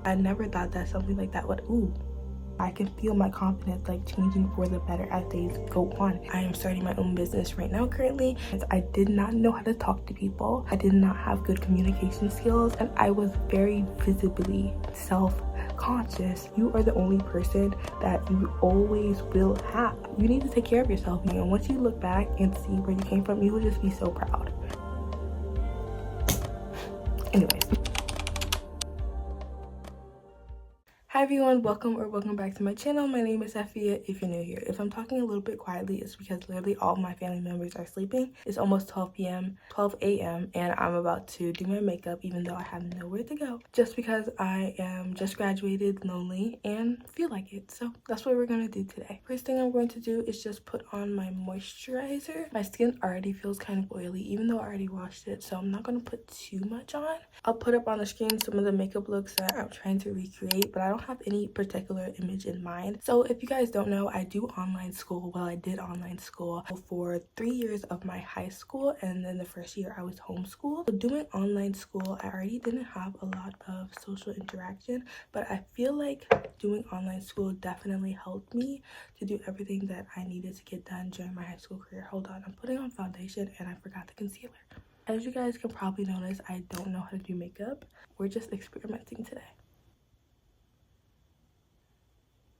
I never thought that something like that would, I can feel my confidence like changing for the better as days go on. I am starting my own business right now currently, as I did not know how to talk to people. I did not have good communication skills, and I was very visibly self-conscious. You are the only person that you always will have. You need to take care of yourself, and once you look back and see where you came from, you will just be so proud. Anyways. Hi everyone, welcome back to my channel. My name is Safia if you're new here. If I'm talking a little bit quietly, it's because literally all my family members are sleeping. It's almost 12 a.m. and I'm about to do my makeup even though I have nowhere to go. Just because I am just graduated, lonely, and feel like it. So that's what we're gonna do today. First thing I'm going to do is just put on my moisturizer. My skin already feels kind of oily even though I already washed it, so I'm not gonna put too much on. I'll put up on the screen some of the makeup looks that I'm trying to recreate, but I don't have any particular image in mind. So if you guys don't know, I do online school. Well, I did online school for 3 years of my high school, and then the first year I was homeschooled. So doing online school, I already didn't have a lot of social interaction, but I feel like doing online school definitely helped me to do everything that I needed to get done during my high school career. Hold on, I'm putting on foundation and I forgot the concealer. As you guys can probably notice, I don't know how to do makeup. We're just experimenting today.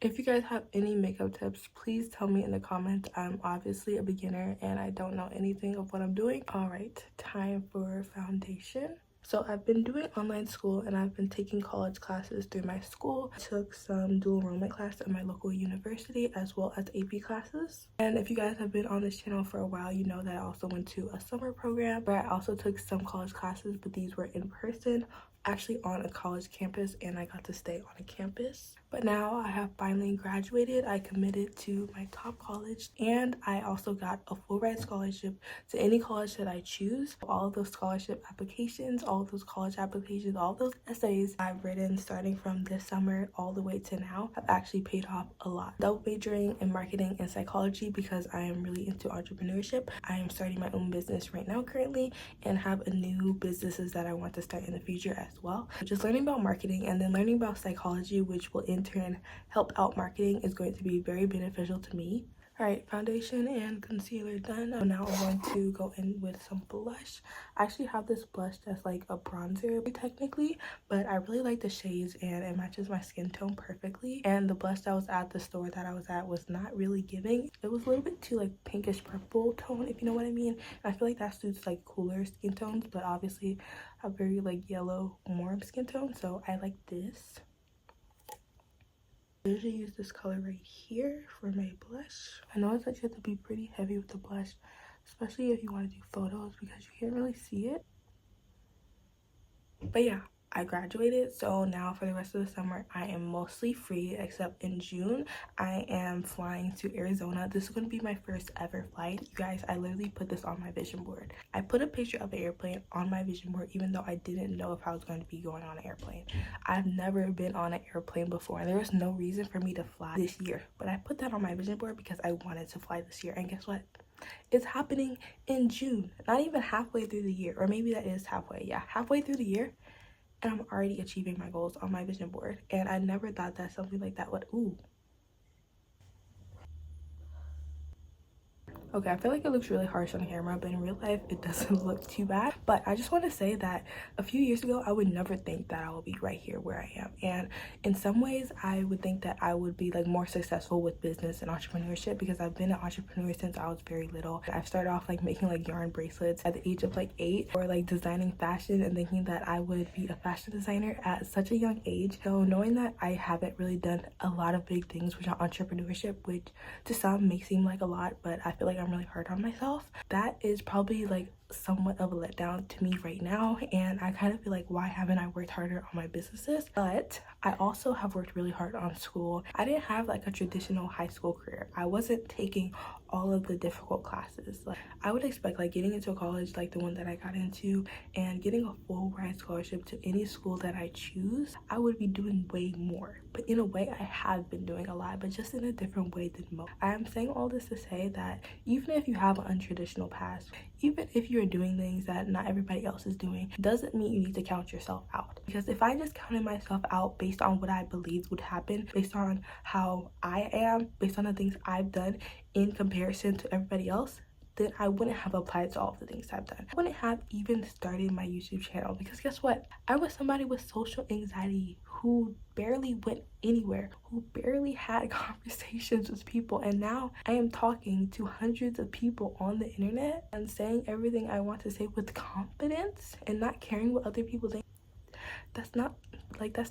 If you guys have any makeup tips, please tell me in the comments. I'm obviously a beginner and I don't know anything of what I'm doing. All right, time for foundation. So I've been doing online school and I've been taking college classes through my school. I took some dual enrollment class at my local university as well as AP classes. And if you guys have been on this channel for a while, you know that I also went to a summer program where I also took some college classes, but these were in person, actually on a college campus, and I got to stay on a campus. But now I have finally graduated. I committed to my top college and I also got a full ride scholarship to any college that I choose. All of those scholarship applications, all of those college applications, all of those essays I've written starting from this summer all the way to now have actually paid off a lot. Double majoring in marketing and psychology because I am really into entrepreneurship. I am starting my own business right now currently and have a new businesses that I want to start in the future as well. Just learning about marketing and then learning about psychology, which will in turn help out marketing, is going to be very beneficial to me. All right, foundation and concealer done. Now I'm going to go in with some blush. I actually have this blush that's like a bronzer technically, but I really like the shades and it matches my skin tone perfectly. And the blush that was at the store that I was at was not really giving. It was a little bit too like pinkish purple tone, if you know what I mean. And I feel like that suits like cooler skin tones, but obviously a very like yellow warm skin tone, so I like this. I usually use this color right here for my blush. I know that you have to be pretty heavy with the blush, especially if you want to do photos because you can't really see it. But yeah, I graduated, so now for the rest of the summer I am mostly free except in June. I am flying to Arizona. This is going to be my first ever flight. You guys, I literally put this on my vision board. I put a picture of the airplane on my vision board even though I didn't know if I was going to be going on an airplane. I've never been on an airplane before and there was no reason for me to fly this year, but I put that on my vision board because I wanted to fly this year. And guess what? It's happening in June, not even halfway through the year, or maybe that is halfway. Yeah, halfway through the year, and I'm already achieving my goals on my vision board. And I never thought that something like that would, okay, I feel like it looks really harsh on camera, but in real life it doesn't look too bad. But I just want to say that a few years ago I would never think that I will be right here where I am, and in some ways I would think that I would be like more successful with business and entrepreneurship because I've been an entrepreneur since I was very little. I started off like making like yarn bracelets at the age of like 8, or like designing fashion and thinking that I would be a fashion designer at such a young age. So knowing that I haven't really done a lot of big things with entrepreneurship, which to some may seem like a lot, but I feel like I'm really hard on myself, that is probably like somewhat of a letdown to me right now. And I kind of feel like, why haven't I worked harder on my businesses? But I also have worked really hard on school. I didn't have like a traditional high school career. I wasn't taking all of the difficult classes. Like I would expect like getting into a college like the one that I got into and getting a full ride scholarship to any school that I choose, I would be doing way more. But in a way I have been doing a lot, but just in a different way than most. I am saying all this to say that even if you have an untraditional past, even if you're you're doing things that not everybody else is doing doesn't mean you need to count yourself out. Because if I just counted myself out based on what I believed would happen, based on how I am, based on the things I've done in comparison to everybody else, then I wouldn't have applied to all of the things I've done. I wouldn't have even started my YouTube channel, because guess what? I was somebody with social anxiety who barely went anywhere, who barely had conversations with people, and now I am talking to hundreds of people on the internet and saying everything I want to say with confidence and not caring what other people think. That's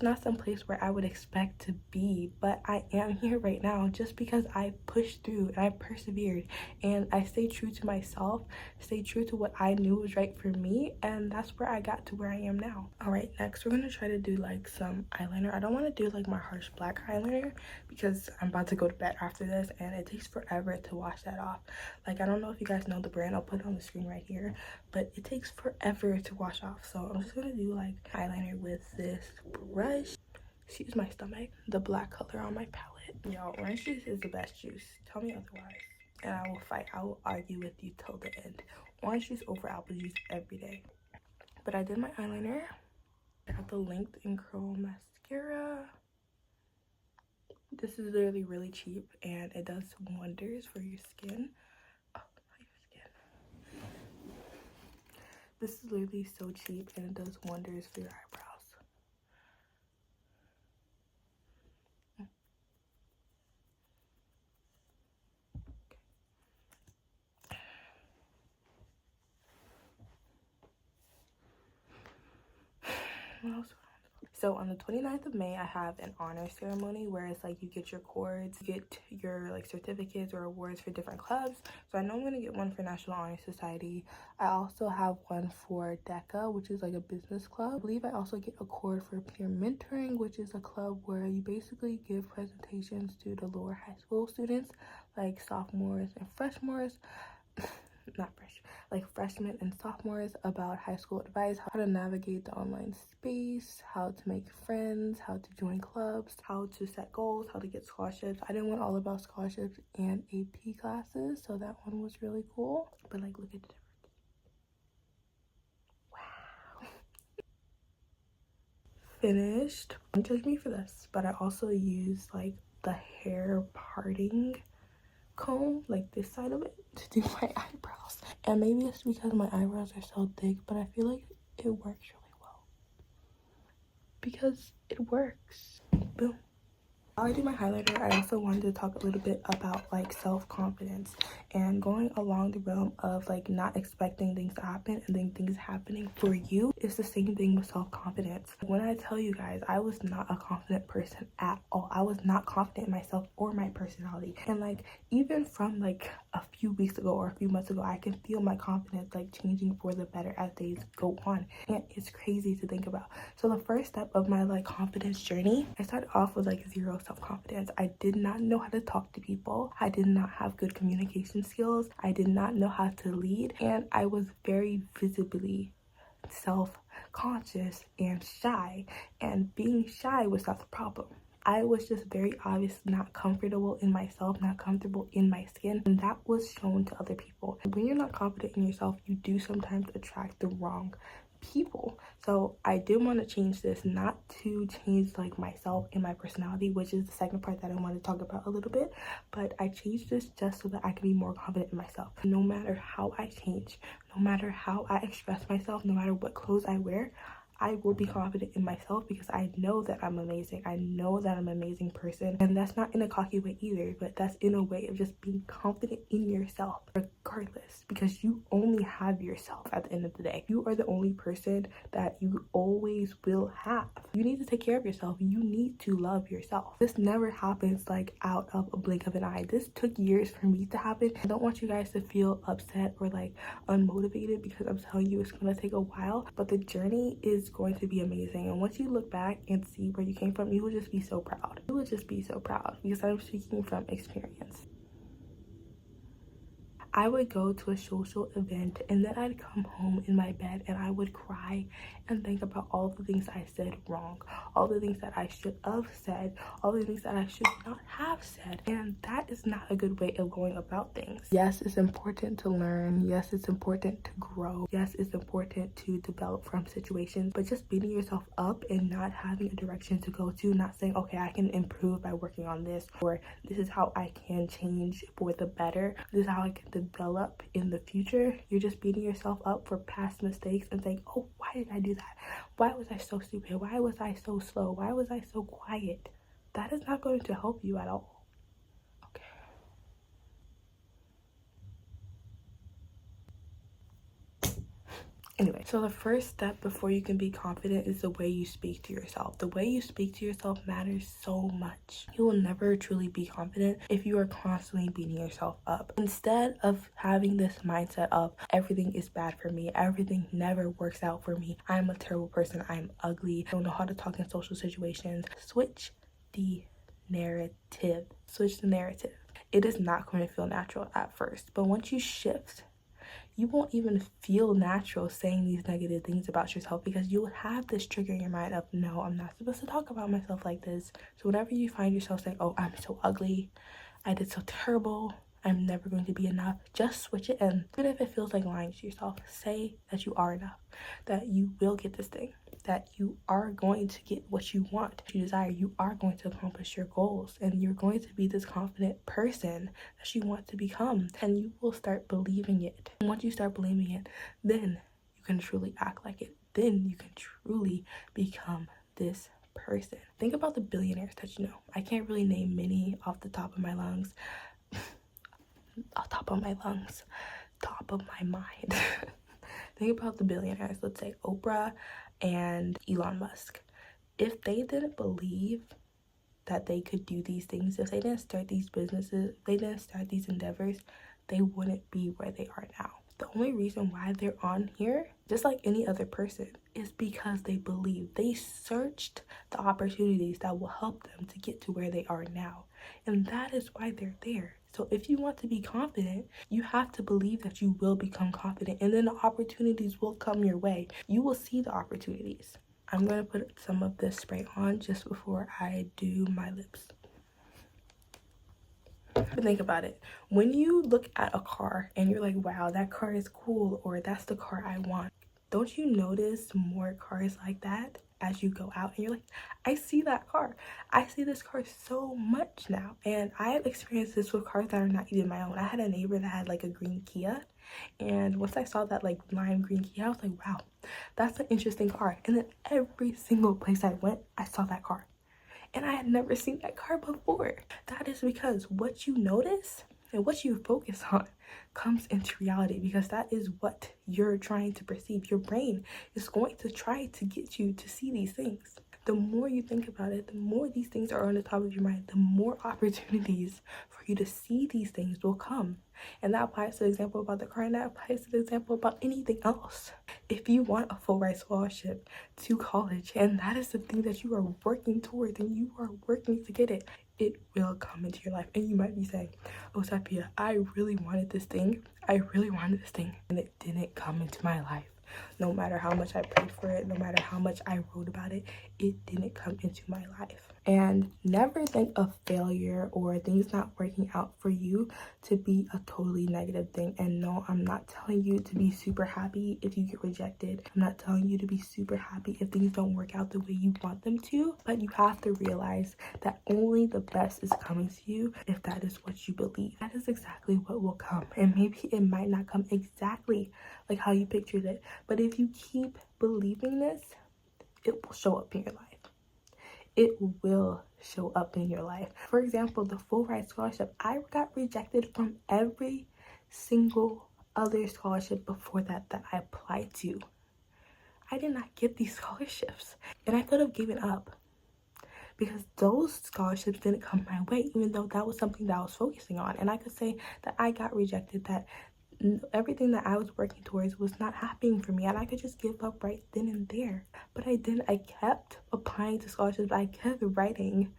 not some place where I would expect to be, but I am here right now just because I pushed through and I persevered and I stayed true to myself, stayed true to what I knew was right for me, and that's where I got to where I am now. All right, next we're gonna try to do like some eyeliner. I don't want to do like my harsh black eyeliner because I'm about to go to bed after this and it takes forever to wash that off. Like, I don't know if you guys know the brand, I'll put it on the screen right here, but it takes forever to wash off. So I'm just gonna do like eyeliner with this brush. Excuse my stomach. The black color on my palette. Y'all, orange juice is the best juice. Tell me otherwise and I will fight. I will argue with you till the end. Orange juice over apple juice every day. But I did my eyeliner. I got the Length and Curl mascara. This is literally really cheap and it does wonders for your skin. Oh, not your skin. This is literally so cheap and it does wonders for your eyebrows. What else? So on the 29th of May, I have an honor ceremony where it's like you get your cords, you get your like certificates or awards for different clubs. So I know I'm gonna get one for National Honor Society. I also have one for DECA, which is like a business club. I believe I also get a cord for peer mentoring, which is a club where you basically give presentations to the lower high school students, like sophomores and freshmores. Not fresh, like freshmen and sophomores, about high school advice, how to navigate the online space, how to make friends, how to join clubs, how to set goals, how to get scholarships. I didn't want all about scholarships and AP classes, so that one was really cool. But like, look at the difference. Wow. Finished. Don't judge me for this, but I also used like the hair parting comb, like this side of it, to do my eyebrows. And maybe it's because my eyebrows are so thick, but I feel like it works really well because it works. Boom. While I do my highlighter, I also wanted to talk a little bit about like self-confidence and going along the realm of like not expecting things to happen and then things happening for you. It's the same thing with self-confidence. When I tell you guys, I was not a confident person at all. I was not confident in myself or my personality. And like, even from like a few weeks ago or a few months ago, I can feel my confidence like changing for the better as days go on. And it's crazy to think about. So the first step of my like confidence journey, I started off with like zero self-confidence. I did not know how to talk to people. I did not have good communication skills. I did not know how to lead, and I was very visibly self-conscious and shy, and being shy was not the problem. I was just very obviously not comfortable in myself, not comfortable in my skin, and that was shown to other people. When you're not confident in yourself, you do sometimes attract the wrong people. So I did want to change this, not to change like myself and my personality, which is the second part that I want to talk about a little bit, but I changed this just so that I can be more confident in myself. No matter how I change, no matter how I express myself, no matter what clothes I wear, I will be confident in myself because I know that I'm amazing. I know that I'm an amazing person. And that's not in a cocky way either, but that's in a way of just being confident in yourself regardless, because you only have yourself at the end of the day. You are the only person that you always will have. You need to take care of yourself. You need to love yourself. This never happens like out of a blink of an eye. This took years for me to happen. I don't want you guys to feel upset or like unmotivated because I'm telling you it's going to take a while, but the journey is going to be amazing. And once you look back and see where you came from, you will just be so proud. You will just be so proud because I'm speaking from experience. I would go to a social event and then I'd come home in my bed and I would cry and think about all the things I said wrong, all the things that I should have said, all the things that I should not have said. And that is not a good way of going about things. Yes, it's important to learn. Yes, it's important to grow. Yes, it's important to develop from situations, but just beating yourself up and not having a direction to go to, not saying, okay, I can improve by working on this, or this is how I can change for the better, this is how I can develop in the future. You're just beating yourself up for past mistakes and saying, oh, why did I do that? Why was I so stupid? Why was I so slow? Why was I so quiet? That is not going to help you at all. Okay. Anyway, so the first step before you can be confident is the way you speak to yourself. The way you speak to yourself matters so much. You will never truly be confident if you are constantly beating yourself up. Instead of having this mindset of everything is bad for me, everything never works out for me, I'm a terrible person, I'm ugly, I don't know how to talk in social situations, switch the narrative. Switch the narrative. It is not going to feel natural at first, but once you shift, you won't even feel natural saying these negative things about yourself, because you will have this trigger in your mind of, no, I'm not supposed to talk about myself like this. So whenever you find yourself saying, oh, I'm so ugly, I did so terrible, I'm never going to be enough, just switch it. And even if it feels like lying to yourself, say that you are enough, that you will get this thing, that you are going to get what you want, what you desire, you are going to accomplish your goals, and you're going to be this confident person that you want to become, and you will start believing it. And once you start believing it, then you can truly act like it. Then you can truly become this person. Think about the billionaires that you know. I can't really name many off the top of my lungs. Top of my mind. Think about the billionaires, let's say Oprah and Elon Musk. If they didn't believe that they could do these things, if they didn't start these businesses, if they didn't start these endeavors, they wouldn't be where they are now. The only reason why they're on here, just like any other person, is because they believe. They searched the opportunities that will help them to get to where they are now. And that is why they're there. So if you want to be confident, you have to believe that you will become confident, and then the opportunities will come your way. You will see the opportunities. I'm going to put some of this spray on just before I do my lips. But think about it. When you look at a car and you're like, wow, that car is cool, or that's the car I want, don't you notice more cars like that as you go out and you're like, I see that car. I see this car so much now. And I have experienced this with cars that are not even my own. I had a neighbor that had like a green Kia, and once I saw that like lime green Kia, I was like, wow, that's an interesting car. And then every single place I went, I saw that car. And I had never seen that car before. That is because what you notice and what you focus on comes into reality, because that is what you're trying to perceive. Your brain is going to try to get you to see these things. The more you think about it, the more these things are on the top of your mind, the more opportunities for you to see these things will come. And that applies to the example about the car, and that applies to the example about anything else. If you want a full ride scholarship to college, and that is the thing that you are working towards, and you are working to get it, it will come into your life. And you might be saying, oh, Sapia, I really wanted this thing. And it didn't come into my life. No matter how much I prayed for it, no matter how much I wrote about it, it didn't come into my life. And never think of failure or things not working out for you to be a totally negative thing. And no, I'm not telling you to be super happy if you get rejected. I'm not telling you to be super happy if things don't work out the way you want them to. But you have to realize that only the best is coming to you if that is what you believe. That is exactly what will come. And maybe it might not come exactly like how you pictured it. But if you keep believing this, it will show up in your life. It will show up in your life. For example, the full ride scholarship, I got rejected from every single other scholarship before that I applied to. I did not get these scholarships, and I could have given up because those scholarships didn't come my way, even though that was something that I was focusing on. And I could say that I got rejected, that everything that I was working towards was not happening for me, and I could just give up right then and there. But I didn't. I kept applying to scholarships. I kept writing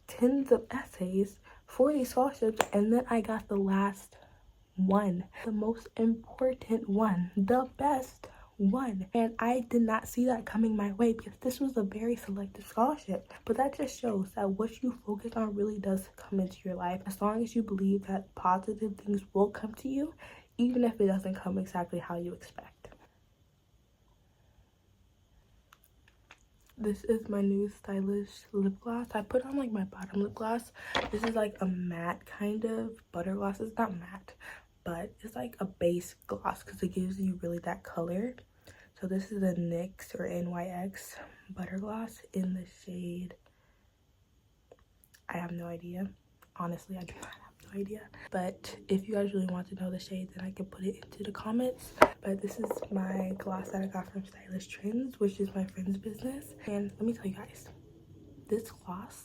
tens of essays for these scholarships, and then I got the last one, the most important one, the best won. And I did not see that coming my way because this was a very selective scholarship. But that just shows that what you focus on really does come into your life, as long as you believe that positive things will come to you, even if it doesn't come exactly how you expect. This is my new stylish lip gloss. I put on like my bottom lip gloss. This is like a matte kind of butter gloss. It's not matte, but it's like a base gloss because it gives you really that color. So this is a NYX or NYX butter gloss in the shade, I have no idea. Honestly, I do not have no idea. But if you guys really want to know the shade, then I can put it into the comments. But this is my gloss that I got from Stylish Trends, which is my friend's business. And let me tell you guys, this gloss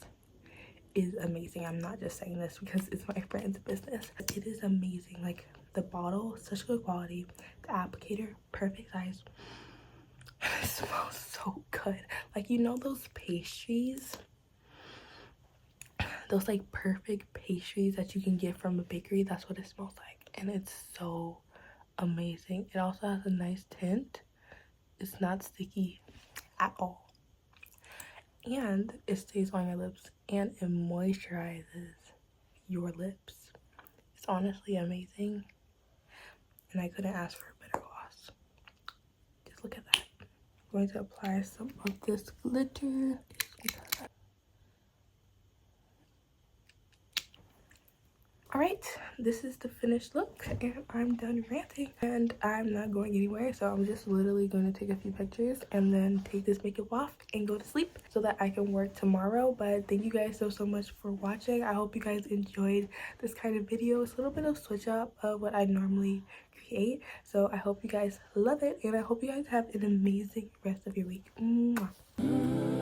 is amazing. I'm not just saying this because it's my friend's business. It is amazing. Like, the bottle, such good quality. The applicator, perfect size. It smells so good. Like, you know those pastries, those like perfect pastries that you can get from a bakery? That's what it smells like, and it's so amazing. It also has a nice tint. It's not sticky at all, and it stays on your lips, and it moisturizes your lips. It's honestly amazing, and I couldn't ask for a better gloss. Just look at that. I'm going to apply some of this glitter. Alright, this is the finished look, and I'm done ranting, and I'm not going anywhere, so I'm just literally going to take a few pictures and then take this makeup off and go to sleep so that I can work tomorrow. But thank you guys so much for watching. I hope you guys enjoyed this kind of video. It's a little bit of switch up of what I normally create, so I hope you guys love it, and I hope you guys have an amazing rest of your week. Mwah.